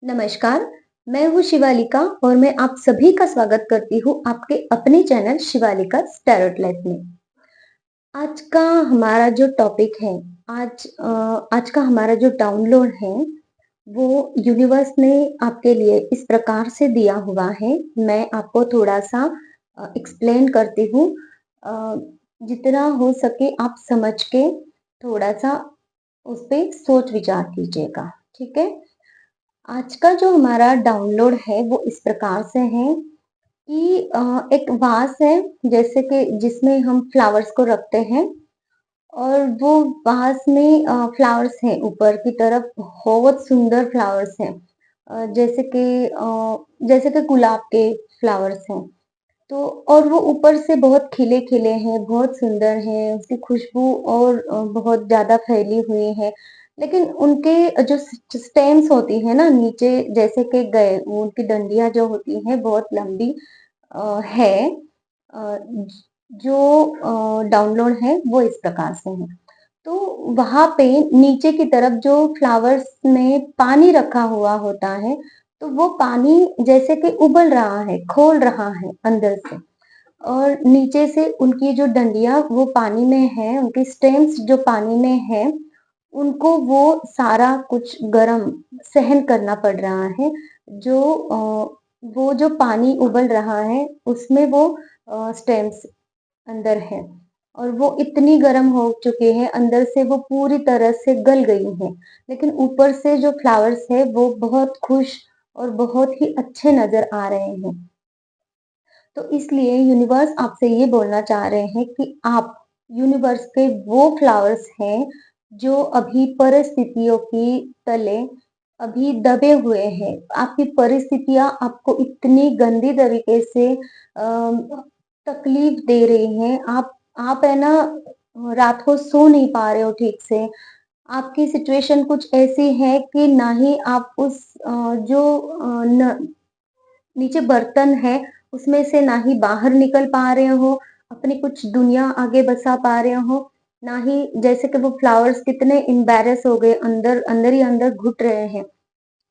नमस्कार, मैं हूँ शिवालिका और मैं आप सभी का स्वागत करती हूँ आपके अपने चैनल शिवालिका टैरोट लाइफ में। आज का हमारा जो टॉपिक है, आज का हमारा जो डाउनलोड है, वो यूनिवर्स ने आपके लिए इस प्रकार से दिया हुआ है। मैं आपको थोड़ा-सा एक्सप्लेन करती हूँ। अ, जितना हो सके आप समझ के थोड़ा-सा उस पे सोच विचार कीजिएगा, ठीक है? आज का जो हमारा डाउनलोड है वो इस प्रकार से है कि एक वास है जैसे कि जिसमें हम फ्लावर्स को रखते हैं और वो वास में फ्लावर्स हैं ऊपर की तरफ बहुत सुंदर फ्लावर्स हैं। जैसे कि गुलाब के फ्लावर्स हैं। तो और वो ऊपर से बहुत खिले-खिले हैं, बहुत सुंदर हैं, उसकी खुशबू और बहुत ज़्यादा फैली हुई है। लेकिन उनके जो स्टेम्स होती है ना नीचे जैसे कि गए उनकी डंडियाँ जो होती हैं बहुत लंबी है। अ, जो डाउनलोड है वो इस प्रकार से है। तो वहाँ पे नीचे की तरफ जो फ्लावर्स में पानी रखा हुआ होता है, तो वो पानी जैसे कि उबल रहा है, खौल रहा है अंदर से। और नीचे से उनकी जो डंडियाँ वो पानी में है, उनकी स्टेम्स जो पानी में है, उनको वो सारा कुछ गरम सहन करना पड़ रहा है। वो जो पानी उबल रहा है, उसमें वो स्टेम्स अंदर है और वो इतनी गर्म हो चुकी है, अंदर से वो पूरी तरह से गल गई हैं। लेकिन ऊपर से जो फ्लावर्स है, वो बहुत खुश और बहुत ही अच्छे नज़र आ रहे हैं। तो इसलिए यूनिवर्स आपसे ये बोलना चाह रहे हैं कि आप यूनिवर्स के वो फ्लावर्स हैं जो अभी परिस्थितियों की तले अभी दबे हुए हैं। आपकी परिस्थितियाँ आपको इतनी गंदी तरीके से तकलीफ दे रही हैं। आप है ना रात को सो नहीं पा रहे हो ठीक से। आपकी सिचुएशन कुछ ऐसी है कि ना ही आप उस जो न नीचे बर्तन है, उसमें से ना ही बाहर निकल पा रहे हो, अपनी कुछ दुनिया आगे बसा पा रहे हो, ना ही जैसे कि वो फ्लावर्स कितने एम्बैरेस हो गए, अंदर अंदर ही अंदर घुट रहे हैं।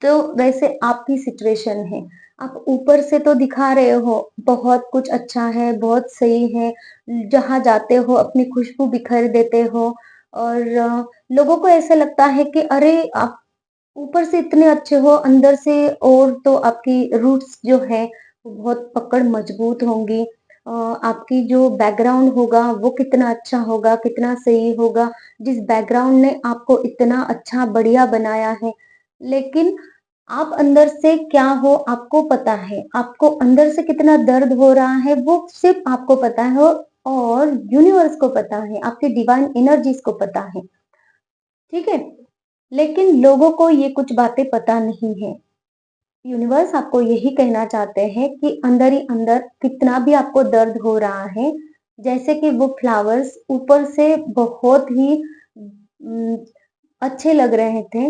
तो वैसे आपकी सिचुएशन है। आप ऊपर से तो दिखा रहे हो, बहुत कुछ अच्छा है, बहुत सही है, जहाँ जाते हो अपनी खुशबू बिखेर देते हो और लोगों को ऐसा लगता है कि अरे! आप ऊपर से इतने अच्छे हो, अंदर से और तो आपकी रूट्स जो है, वो बहुत पकड़ मजबूत होंगी। आपकी जो बैकग्राउंड होगा, वो कितना अच्छा होगा, कितना सही होगा, जिस बैकग्राउंड ने आपको इतना अच्छा बढ़िया बनाया है। लेकिन आप अंदर से क्या हो आपको पता है, आपको अंदर से कितना दर्द हो रहा है, वो सिर्फ़ आपको पता है और यूनिवर्स को पता है, आपकी डिवाइन एनर्जीज़ को पता है। ठीक है? लेकिन लोगों को ये कुछ बातें पता नहीं है। यूनिवर्स आपको यही कहना चाहते हैं कि अंदर ही अंदर कितना भी आपको दर्द हो रहा है, जैसे कि वो फ्लावर्स ऊपर से बहुत ही अच्छे लग रहे थे,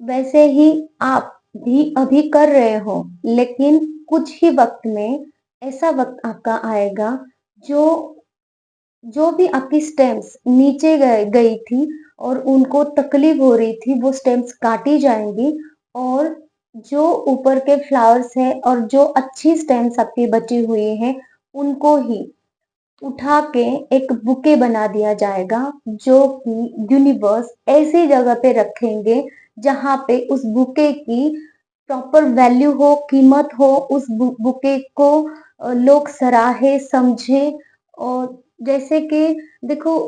वैसे ही आप भी अभी कर रहे हो। लेकिन कुछ ही वक़्त में ऐसा वक़्त आपका आएगा जो जो भी आपकी स्टेम्स नीचे गई थी और उनको तकलीफ हो रही थी, वो स्टेम्स काटी जाएँगी और जो ऊपर के फ्लावर्स हैं और जो अच्छी स्टेम्स आपकी बची हुई हैं, उनको ही उठा के एक बुके बना दिया जाएगा, जो कि यूनिवर्स ऐसी जगह पे रखेंगे, जहाँ पे उस बुके की प्रॉपर वैल्यू हो, कीमत हो, उस बुके को लोग सराहे, समझे और जैसे कि देखो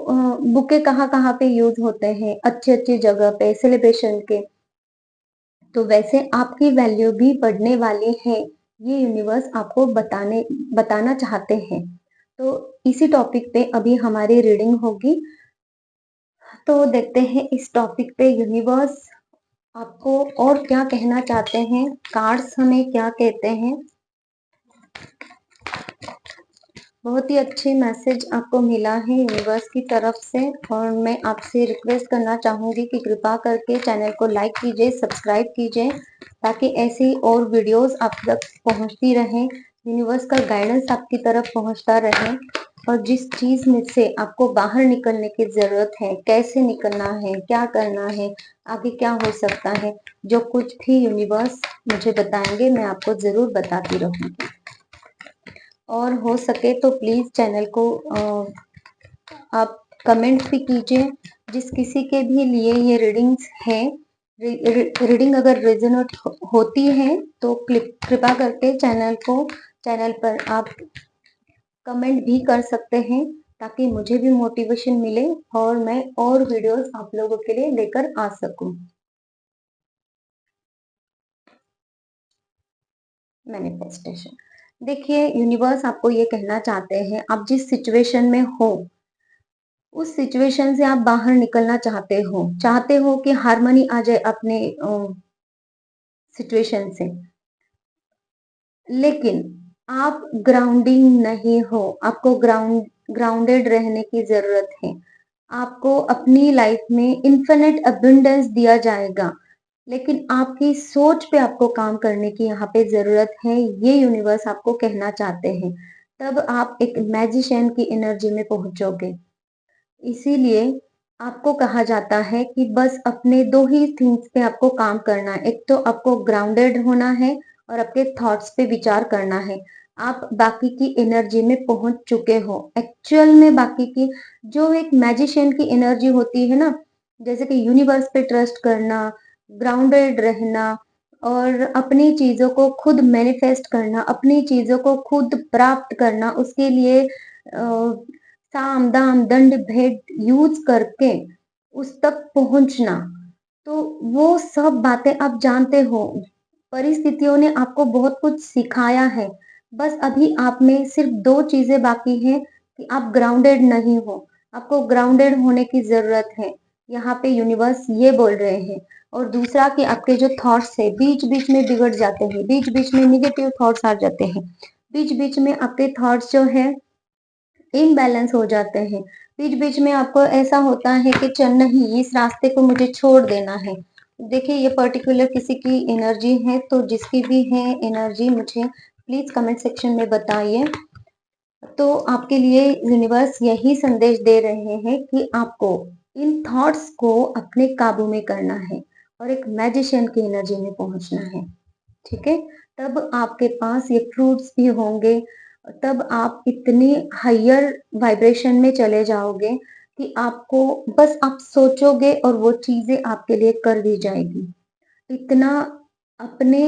बुके कहाँ-कहाँ पे यूज़ होते हैं, अच्छी-अच्छी जगह पे सेलिब्रेशन के, तो वैसे आपकी वैल्यू भी बढ़ने वाली है, ये यूनिवर्स आपको बताना चाहते हैं। तो इसी टॉपिक पे अभी हमारी रीडिंग होगी, तो देखते हैं इस टॉपिक पे यूनिवर्स आपको और क्या कहना चाहते हैं, कार्ड्स हमें क्या कहते हैं। बहुत ही अच्छी मैसेज आपको मिला है यूनिवर्स की तरफ से और मैं आपसे रिक्वेस्ट करना चाहूँगी कि कृपा करके चैनल को लाइक कीजिए, सब्सक्राइब कीजिए ताकि ऐसी और वीडियोस आप तक पहुँचती रहें, यूनिवर्स का गाइडेंस आपकी तरफ पहुँचता रहे। और जिस चीज में से आपको बाहर निकलने की जरूरत है, कैसे निकलना है, क्या करना है, आगे क्या हो सकता है, जो कुछ भी यूनिवर्स मुझे बताएंगे मैं आपको जरूर बताती रहूंगी। और हो सके तो प्लीज चैनल को आप कमेंट भी कीजिए। जिस किसी के भी लिए ये रीडिंग्स है, रीडिंग अगर रेजोनेट होती है तो कृपा करके चैनल पर आप कमेंट भी कर सकते हैं, ताकि मुझे भी मोटिवेशन मिले और मैं और वीडियोस आप लोगों के लिए लेकर आ सकूं। मैनिफेस्टेशन, देखिए यूनिवर्स आपको ये कहना चाहते हैं, आप जिस सिचुएशन में हो उस सिचुएशन से आप बाहर निकलना चाहते हो कि हार्मनी आ जाए अपने सिचुएशन से, लेकिन आप ग्राउंडिंग नहीं हो। आपको ग्राउंडेड रहने की जरूरत है। आपको अपनी लाइफ में इन्फिनिट अबंडेंस दिया जाएगा, लेकिन आपकी सोच पे आपको काम करने की यहाँ पे जरूरत है, ये यूनिवर्स आपको कहना चाहते हैं। तब आप एक मैजिशियन की एनर्जी में पहुंचोगे। इसीलिए आपको कहा जाता है कि बस अपने दो ही थिंग्स पे आपको काम करना है। एक तो आपको ग्राउंडेड होना है और आपके थॉट्स पे विचार करना है। आप बाकी की एनर्जी में पहुंच चुके हो। एक्चुअल में बाकी की जो एक मैजिशियन की एनर्जी होती है ना, जैसे कि यूनिवर्स पे ट्रस्ट करना, ग्राउंडेड रहना और अपनी चीजों को खुद मैनिफेस्ट करना, अपनी चीजों को खुद प्राप्त करना, उसके लिए साम दाम दंड भेद यूज करके उस तक पहुंचना, तो वो सब बातें आप जानते हो। परिस्थितियों ने आपको बहुत कुछ सिखाया है। बस अभी आप में सिर्फ दो चीजें बाकी हैं कि आप ग्राउंडेड नहीं हो। आपको ग्राउंडेड होने की जरूरत है, यहाँ पे यूनिवर्स ये बोल रहे हैं। और दूसरा कि आपके जो थॉट्स है बीच बीच में बिगड़ जाते हैं, बीच बीच में निगेटिव थॉट्स आ जाते हैं, बीच बीच में आपके थॉट्स जो है इम्बैलेंस हो जाते हैं। बीच बीच में आपको ऐसा होता है कि चल नहीं, इस रास्ते को मुझे छोड़ देना है। देखिए ये पर्टिकुलर किसी की एनर्जी है, तो जिसकी भी है एनर्जी मुझे प्लीज कमेंट सेक्शन में बताइए। तो आपके लिए यूनिवर्स यही संदेश दे रहे हैं कि आपको इन थॉट्स को अपने काबू में करना है और एक मैजिशियन की एनर्जी में पहुंचना है। ठीक है, तब आपके पास ये फ्रूट्स भी होंगे। तब आप इतनी हायर वाइब्रेशन में चले जाओगे कि आपको बस आप सोचोगे और वो चीजें आपके लिए कर दी जाएगी। इतना अपने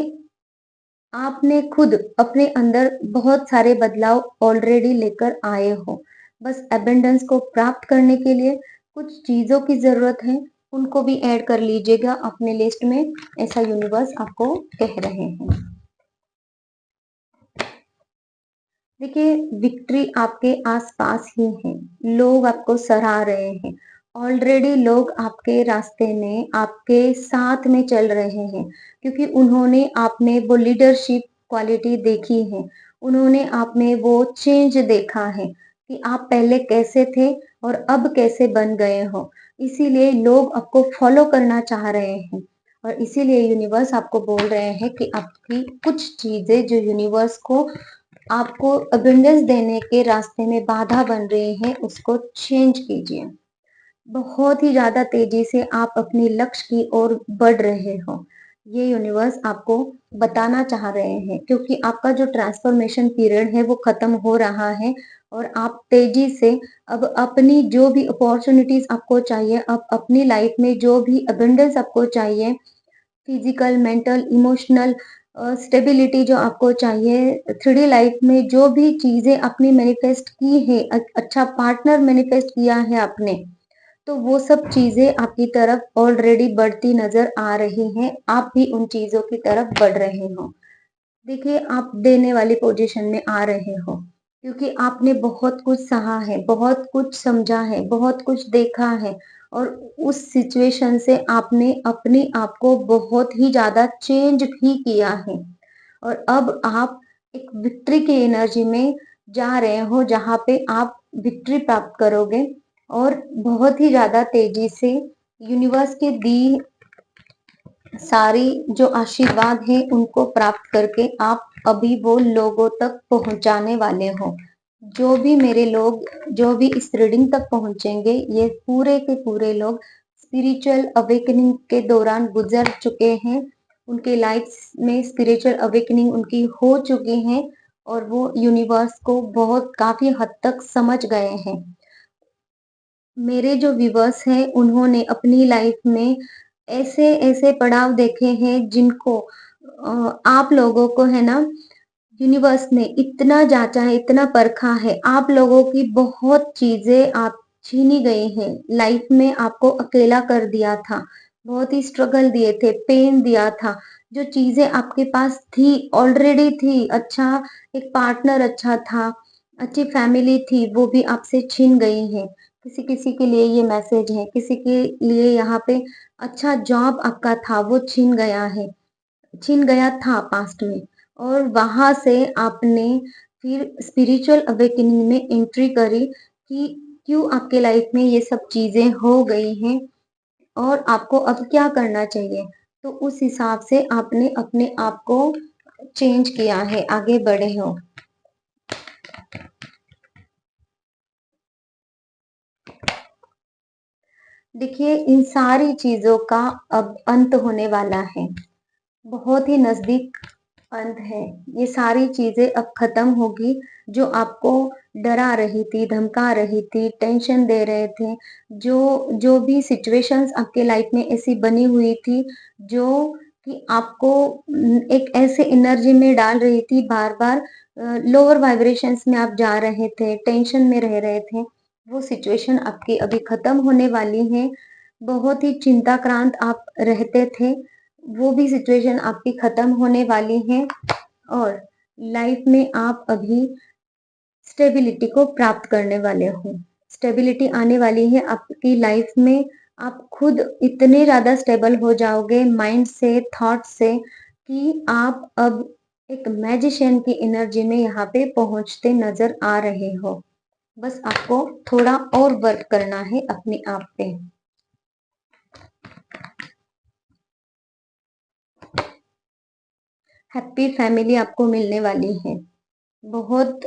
आपने खुद अपने अंदर बहुत सारे बदलाव ऑलरेडी लेकर आए हो। बस एबंडेंस को प्राप्त करने के लिए कुछ चीजों की जरूरत है, उनको भी ऐड कर लीजिएगा अपने लिस्ट में, ऐसा यूनिवर्स आपको कह रहे हैं। देखिए विक्ट्री आपके आसपास ही है। लोग आपको सराह रहे हैं। ऑलरेडी लोग आपके रास्ते में आपके साथ में चल रहे हैं, क्योंकि उन्होंने आप में वो लीडरशिप क्वालिटी देखी है। उन्होंने आप में वो चेंज देखा है कि आप पहले कैसे थे और अब कैसे बन गए हो। इसीलिए लोग आपको फॉलो करना चाह रहे हैं और इसीलिए यूनिवर्स आपको बोल रहे हैं कि आपकी कुछ चीजें जो यूनिवर्स को आपको अबंडेंस देने के रास्ते में बाधा बन रही है, उसको चेंज कीजिए। बहुत ही ज्यादा तेजी से आप अपने लक्ष्य की ओर बढ़ रहे हो, ये यूनिवर्स आपको बताना चाह रहे हैं, क्योंकि आपका जो ट्रांसफॉर्मेशन पीरियड है वो खत्म हो रहा है और आप तेजी से अब अपनी जो भी अपॉर्चुनिटीज आपको चाहिए, अब अपनी लाइफ में जो भी अबंडेंस आपको चाहिए, फिजिकल, मेंटल, इमोशनल स्टेबिलिटी जो आपको चाहिए, 3D लाइफ में जो भी चीजें आपने मैनिफेस्ट की है, अच्छा पार्टनर मैनिफेस्ट किया है आपने, तो वो सब चीजें आपकी तरफ ऑलरेडी बढ़ती नजर आ रही हैं। आप भी उन चीजों की तरफ बढ़ रहे हो। देखिए आप देने वाली पोजीशन में आ रहे हो, क्योंकि आपने बहुत कुछ सहा है, बहुत कुछ समझा है, बहुत कुछ देखा है और उस सिचुएशन से आपने अपने आप को बहुत ही ज्यादा चेंज भी किया है। और अब आप एक विक्ट्री की एनर्जी में जा रहे हो, जहाँ पे आप विक्ट्री प्राप्त करोगे और बहुत ही ज्यादा तेजी से यूनिवर्स के दी सारी जो आशीर्वाद है उनको प्राप्त करके आप अभी वो लोगों तक पहुंचाने वाले हो। जो भी मेरे लोग जो भी इस रीडिंग तक पहुँचेंगे, ये पूरे के पूरे लोग स्पिरिचुअल अवेकनिंग के दौरान गुज़र चुके हैं। उनके लाइफ़्स में स्पिरिचुअल अवेकनिंग उनकी हो चुकी हैं और वो यूनिवर्स को बहुत काफ़ी हद तक समझ गए हैं। मेरे जो व्यूअर्स हैं, उन्होंने अपनी लाइफ़ में ऐसे-ऐसे पड़ाव देखे हैं जिनको आप लोगों को है ना यूनिवर्स ने इतना जाँचा है, इतना परखा है, आप लोगों की बहुत चीज़ें आप छीनी गई हैं। लाइफ में आपको अकेला कर दिया था, बहुत ही स्ट्रगल दिए थे, पेन दिया था। जो चीज़ें आपके पास थी, ऑलरेडी थी, अच्छा एक पार्टनर अच्छा था, अच्छी फैमिली थी, वो भी आपसे छीन गई हैं। किसी-किसी के लिए ये मैसेज है, किसी के लिए यहाँ पे अच्छा जॉब आपका था, वो छीन गया था पास्ट में और वहाँ से आपने फिर स्पिरिचुअल अवेकनिंग में एंट्री करी कि क्यों आपके लाइफ में ये सब चीज़ें हो गई हैं और आपको अब क्या करना चाहिए। तो उस हिसाब से आपने अपने आप को चेंज किया है, आगे बढ़े हो। देखिए, इन सारी चीज़ों का अब अंत होने वाला है। बहुत ही नज़दीक अंत है। ये सारी चीज़ें अब खत्म होगी जो आपको डरा रही थी, धमका रही थी, टेंशन दे रहे थे। जो जो भी सिचुएशंस आपके लाइफ में ऐसी बनी हुई थी जो कि आपको एक ऐसे एनर्जी में डाल रही थी बार-बार लोअर वाइब्रेशंस में आप जा रहे थे, टेंशन में रह रहे थे। वो सिचुएशन आपकी अभी खत्म होने वाली है। बहुत ही चिंताक्रांत आप रहते थे, वो भी सिचुएशन आपकी खत्म होने वाली है और लाइफ में आप अभी स्टेबिलिटी को प्राप्त करने वाले हो। स्टेबिलिटी आने वाली है आपकी लाइफ में। आप खुद इतने ज़्यादा स्टेबल हो जाओगे माइंड से, थॉट से कि आप अब एक मैजिशियन की एनर्जी में यहाँ पे पहुँचते नज़र आ रहे हो। बस आपको थोड़ा और वर्क करना है अपने आप पे। हैप्पी फैमिली आपको मिलने वाली है। बहुत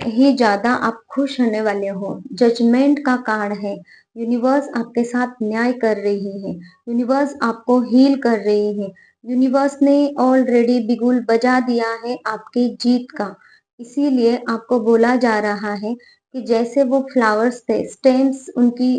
ही ज़्यादा आप खुश होने वाले हो। जजमेंट का कार्ड है। यूनिवर्स आपके साथ न्याय कर रही है। यूनिवर्स आपको हील कर रही है। यूनिवर्स ने ऑलरेडी बिगुल बजा दिया है आपकी जीत का। इसीलिए आपको बोला जा रहा है कि जैसे वो फ्लावर्स थे, स्टेम्स उनकी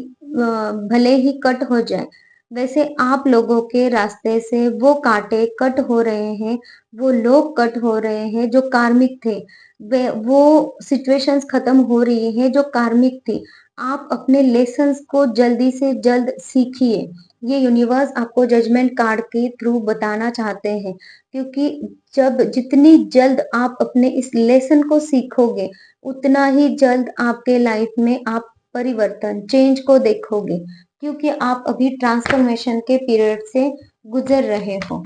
भले ही कट हो जाए, वैसे आप लोगों के रास्ते से वो कांटे कट हो रहे हैं, वो लोग कट हो रहे हैं जो कार्मिक थे। वे वो सिचुएशंस खत्म हो रही है जो कार्मिक थी। आप अपने लेसन्स को जल्दी से जल्द सीखिए। ये यूनिवर्स आपको जजमेंट कार्ड के थ्रू बताना चाहते हैं क्योंकि जब जितनी जल्द आप अपने इस लेसन को सीखोगे, उतना ही जल्द आपके लाइफ में आप परिवर्तन, चेंज को देखोगे क्योंकि आप अभी ट्रांसफॉर्मेशन के पीरियड से गुजर रहे हो।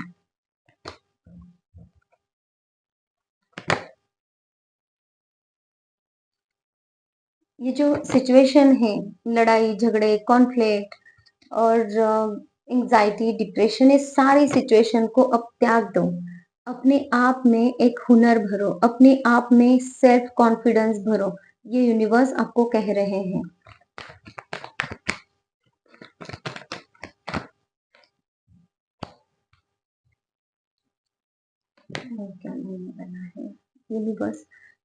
ये जो सिचुएशन है, लड़ाई झगड़े, कॉन्फ्लिक्ट और एंग्जाइटी, डिप्रेशन, इस सारी सिचुएशन को अब त्याग दो। अपने आप में एक हुनर भरो, अपने आप में सेल्फ कॉन्फिडेंस भरो। ये यूनिवर्स आपको कह रहे हैं। क्या बोलने वाला है यूनिवर्स।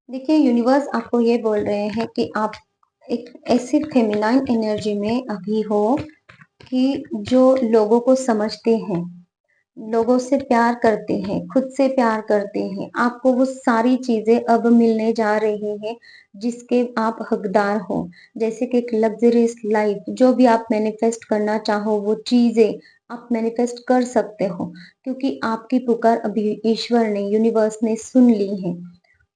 देखिए, यूनिवर्स आपको ये बोल रहे हैं कि आप एक ऐसी फेमिनाइन एनर्जी में अभी हो कि जो लोगों को समझते हैं, लोगों से प्यार करते हैं, खुद से प्यार करते हैं। आपको वो सारी चीज़ें अब मिलने जा रही हैं जिसके आप हकदार हो। जैसे कि एक लग्ज़रियस लाइफ़, जो भी आप मैनिफेस्ट करना चाहो वो चीज़ें आप मैनिफेस्ट कर सकते हो क्योंकि आपकी पुकार अभी ईश्वर ने, यूनिवर्स ने सुन ली है।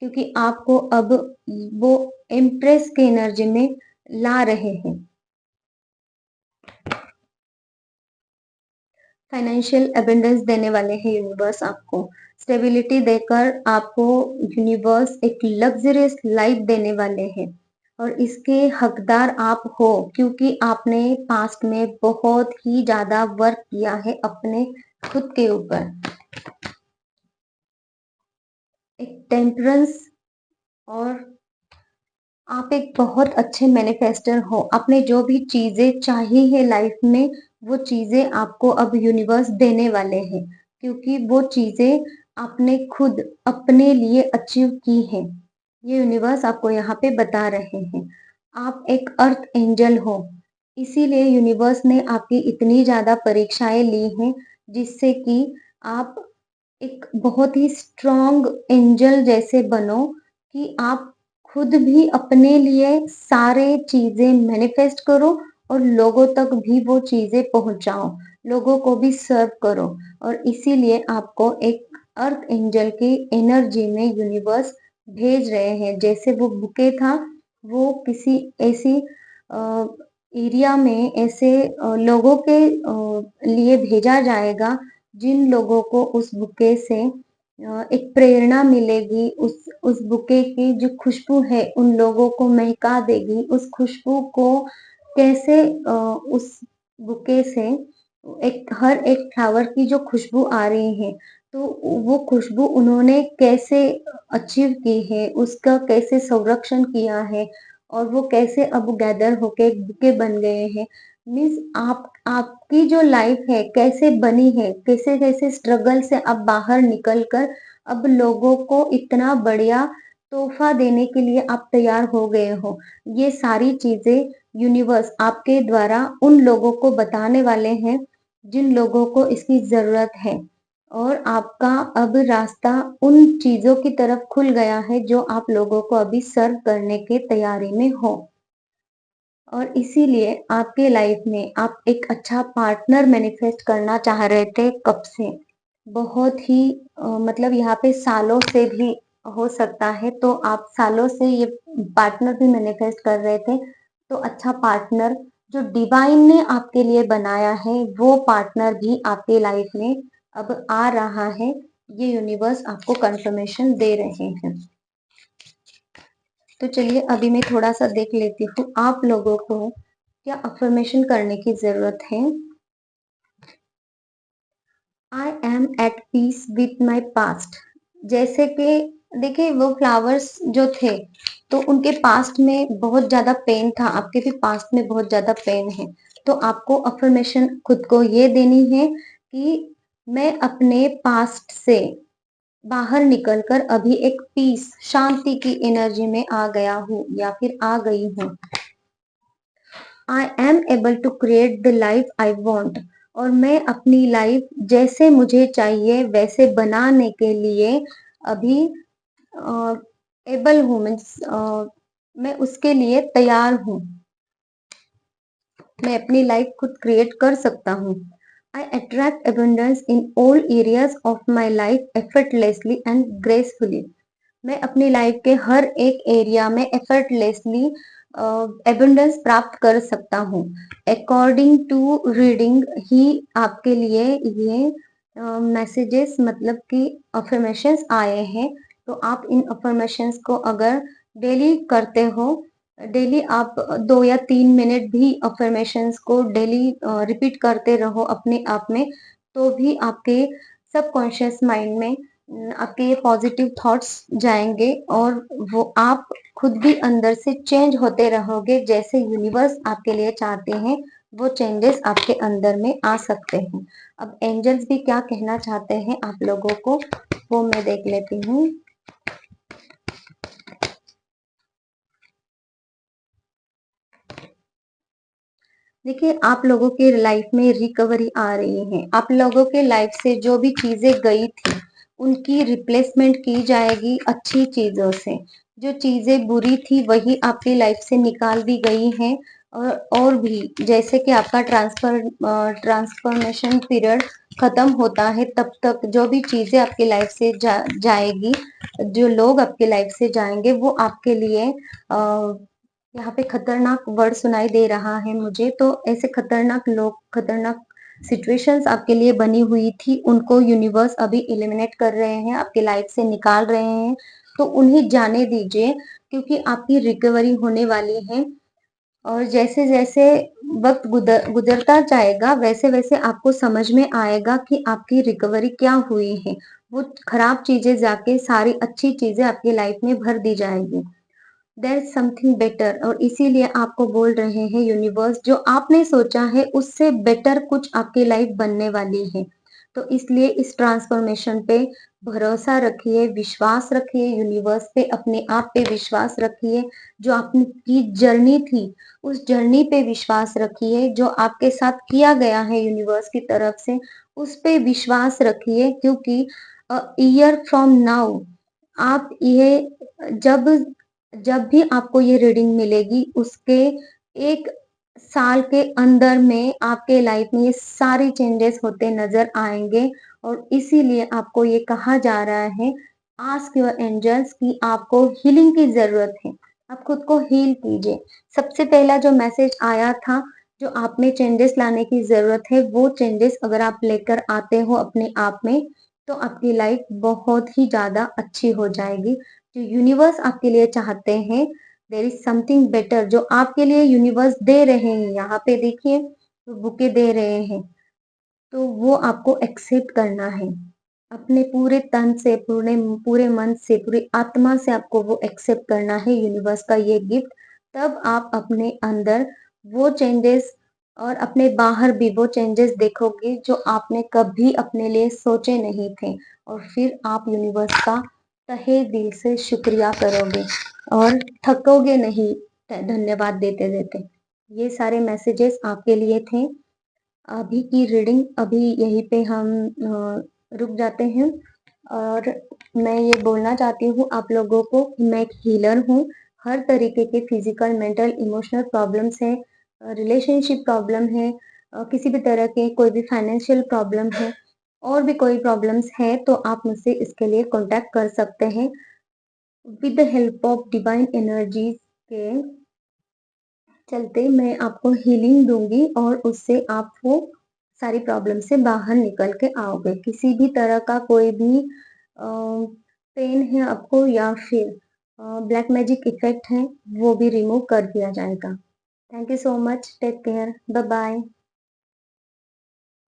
क्योंकि आपको अब वो एम्प्रेस की एनर्जी में ला रहे हैं। फाइनेंशियल अबंडेंस देने वाले हैं यूनिवर्स आपको। स्टेबिलिटी देकर आपको यूनिवर्स एक लग्ज़रियस लाइफ देने वाले हैं और इसके हकदार आप हो क्योंकि आपने पास्ट में बहुत ही ज़्यादा वर्क किया है अपने खुद के ऊपर। एक टेम्परेंस और आप एक बहुत अच्छे मैनिफेस्टर हो। आपने जो भी चीज़ें चाही है लाइफ में, वो चीज़ें आपको अब यूनिवर्स देने वाले हैं, क्योंकि वो चीज़ें आपने खुद अपने लिए अचीव की हैं। ये यूनिवर्स आपको यहाँ पे बता रहे हैं। आप एक अर्थ एंजल हो, इसीलिए यूनिवर्स ने आपकी इतनी ज़्यादा परीक्षाएँ ली हैं, जिससे कि आप एक बहुत ही स्ट्रॉन्ग एंजल जैसे बनो कि आप खुद भी अपने लिए सारे चीज़ें मैनिफेस्ट करो और लोगों तक भी वो चीज़ें पहुँचाओ, लोगों को भी सर्व करो। और इसीलिए आपको एक अर्थ एंजल की एनर्जी में यूनिवर्स भेज रहे हैं। जैसे वो बुके था, वो किसी ऐसी अ, एरिया में ऐसे लोगों के लिए भेजा जाएगा जिन लोगों को उस बुके से एक प्रेरणा मिलेगी, उस बुके की जो खुशबू है उन लोगों को महका देगी। उस खुशबू को कैसे उस बुके से एक हर एक फ्लावर की जो खुशबू आ रही है, तो वो खुशबू उन्होंने कैसे अचीव की है, उसका कैसे संरक्षण किया है और वो कैसे अब गैदर होके एक बुके बन गए हैं। मीन्स आप आपकी जो लाइफ है कैसे बनी है, कैसे-कैसे स्ट्रगल से आप बाहर निकल कर अब लोगों को इतना बढ़िया तोहफ़ा देने के लिए आप तैयार हो गए हो। ये सारी चीज़ें यूनिवर्स आपके द्वारा उन लोगों को बताने वाले हैं, जिन लोगों को इसकी ज़रूरत है। और आपका अब रास्ता उन चीज़ों की तरफ खुल गया है जो आप लोगों को अभी सर्व करने की तैयारी में हो। और इसीलिए आपके लाइफ में आप एक अच्छा पार्टनर मैनिफेस्ट करना चाह रहे थे कब से। बहुत ही मतलब यहाँ पे सालों से भी हो सकता है, तो आप सालों से ये पार्टनर भी मैनिफेस्ट कर रहे थे। तो अच्छा पार्टनर जो डिवाइन ने आपके लिए बनाया है, वो पार्टनर भी आपके लाइफ में अब आ रहा है। ये यूनिवर्स आपको कंफर्मेशन दे रहे हैं। तो चलिए अभी मैं थोड़ा-सा देख लेती हूँ आप लोगों को क्या अफ़र्मेशन करने की ज़रूरत है। I am at peace with my past. जैसे कि देखिए वो फ्लावर्स जो थे, तो उनके पास्ट में बहुत ज़्यादा पेन था, आपके भी पास्ट में बहुत ज़्यादा पेन है। तो आपको अफ़र्मेशन खुद को ये देनी है कि मैं अपने पास्ट से बाहर निकलकर अभी एक पीस, शांति की एनर्जी में आ गया हूँ या फिर आ गई हूँ। I am able to create the life I want. और मैं अपनी लाइफ जैसे मुझे चाहिए वैसे बनाने के लिए अभी एबल हूँ, मीन्स मैं उसके लिए तैयार हूँ। मैं अपनी लाइफ खुद क्रिएट कर सकता हूँ। I attract abundance in all areas of my life effortlessly and gracefully. मैं अपनी लाइफ के हर एक एरिया में एफर्टलेसली एबंडेंस प्राप्त कर सकता हूँ। अकॉर्डिंग टू रीडिंग ही आपके लिए ये मैसेजेस मतलब कि अफर्मेशंस आए हैं। तो आप इन अफर्मेशंस को अगर डेली करते हो, डेली आप 2 या 3 मिनट भी अफर्मेशंस को डेली रिपीट करते रहो अपने आप में, तो भी आपके सबकॉन्शियस माइंड में आपके ये पॉजिटिव थॉट्स जाएँगे और वो आप खुद भी अंदर से चेंज होते रहोगे। जैसे यूनिवर्स आपके लिए चाहते हैं, वो चेंजेस आपके अंदर में आ सकते हैं। अब एंजल्स भी क्या कहना चाहते हैं आप लोगों को, वो मैं देख लेती हूँ। देखिए, आप लोगों के लाइफ में रिकवरी आ रही है। आप लोगों के लाइफ से जो भी चीज़ें गई थी, उनकी रिप्लेसमेंट की जाएगी अच्छी चीज़ों से। जो चीज़ें बुरी थी, वही आपकी लाइफ से निकाल दी गई हैं। और भी जैसे कि आपका ट्रांसफ़ॉर्मेशन पीरियड खत्म होता है, तब तक जो भी चीज़ें आपकी लाइफ से जाएगी, जो लोग आपकी लाइफ से जाएँगे, वो आपके लिए यहाँ पे खतरनाक वर्ड सुनाई दे रहा है मुझे, तो ऐसे खतरनाक लोग, खतरनाक सिचुएशंस आपके लिए बनी हुई थी, उनको यूनिवर्स अभी एलिमिनेट कर रहे हैं, आपकी लाइफ से निकाल रहे हैं। तो उन्हें जाने दीजिए, क्योंकि आपकी रिकवरी होने वाली है। और जैसे-जैसे वक़्त गुज़रता जाएगा, वैसे-वैसे आपको समझ में आएगा कि आपकी रिकवरी क्या हुई है। वो खराब चीज़ें जाके सारी अच्छी चीज़ें आपकी लाइफ में भर दी जाएगी। देयर इज़ समथिंग बेटर, और इसीलिए आपको बोल रहे हैं यूनिवर्स, जो आपने सोचा है उससे बेटर कुछ आपकी लाइफ बनने वाली है। तो इसलिए इस ट्रांसफॉर्मेशन पे भरोसा रखिए, विश्वास रखिए यूनिवर्स पे, अपने आप पे विश्वास रखिए। जो आपकी जर्नी थी, उस जर्नी पे विश्वास रखिए, जो आपके साथ किया गया है यूनिवर्स की तरफ से, उस पे विश्वास रखिए, क्योंकि ईयर फ्रॉम नाउ आप ये जब जब भी आपको ये रीडिंग मिलेगी, उसके 1 साल के अंदर में आपके लाइफ में ये सारे चेंजेस होते नज़र आएँगे, और इसीलिए आपको ये कहा जा रहा है, आस्क योर एंजल्स कि आपको हीलिंग की ज़रूरत है। आप खुद को हील कीजिए। सबसे पहला जो मैसेज आया था, जो आप में चेंजेस लाने की ज़रूरत है, वो चेंजेस अगर आप लेकर आते हो अपने आप में, तो आपकी लाइफ बहुत ही ज़्यादा अच्छी हो जाएगी। जो यूनिवर्स आपके लिए चाहते हैं, देयर इज़ समथिंग बेटर जो आपके लिए यूनिवर्स दे रहे हैं। यहाँ पे देखिए, वो बुके दे रहे हैं, तो वो आपको एक्सेप्ट करना है। अपने पूरे तन से, पूरे पूरे मन से, पूरी आत्मा से आपको वो एक्सेप्ट करना है यूनिवर्स का ये गिफ्ट। तब आप अपने अंदर वो चेंजेस और अपने बाहर भी वो चेंजेस देखोगे जो आपने कभी अपने लिए सोचे नहीं थे, और फिर आप यूनिवर्स का तहे दिल से शुक्रिया करोगे और थकोगे नहीं धन्यवाद देते-देते। ये सारे मैसेजेस आपके लिए थे। अभी की रीडिंग अभी यहीं पे हम रुक जाते हैं, और मैं ये बोलना चाहती हूँ आप लोगों को कि मैं एक हीलर हूँ। हर तरीके के फिजिकल, मेंटल, इमोशनल प्रॉब्लम्स हैं, रिलेशनशिप प्रॉब्लम है, किसी भी तरह के कोई भी फाइनेंशियल प्रॉब्लम है, और भी कोई प्रॉब्लम्स है, तो आप मुझसे इसके लिए कॉन्टैक्ट कर सकते हैं। With the help of divine energies के चलते मैं आपको हीलिंग दूँगी, और उससे आप वो सारी प्रॉब्लम से बाहर निकल के आओगे। किसी भी तरह का कोई भी पेन है आपको, या फिर ब्लैक मैजिक इफ़ेक्ट है, वो भी रिमूव कर दिया जाएगा। Thank you so much. Take care. Bye-bye.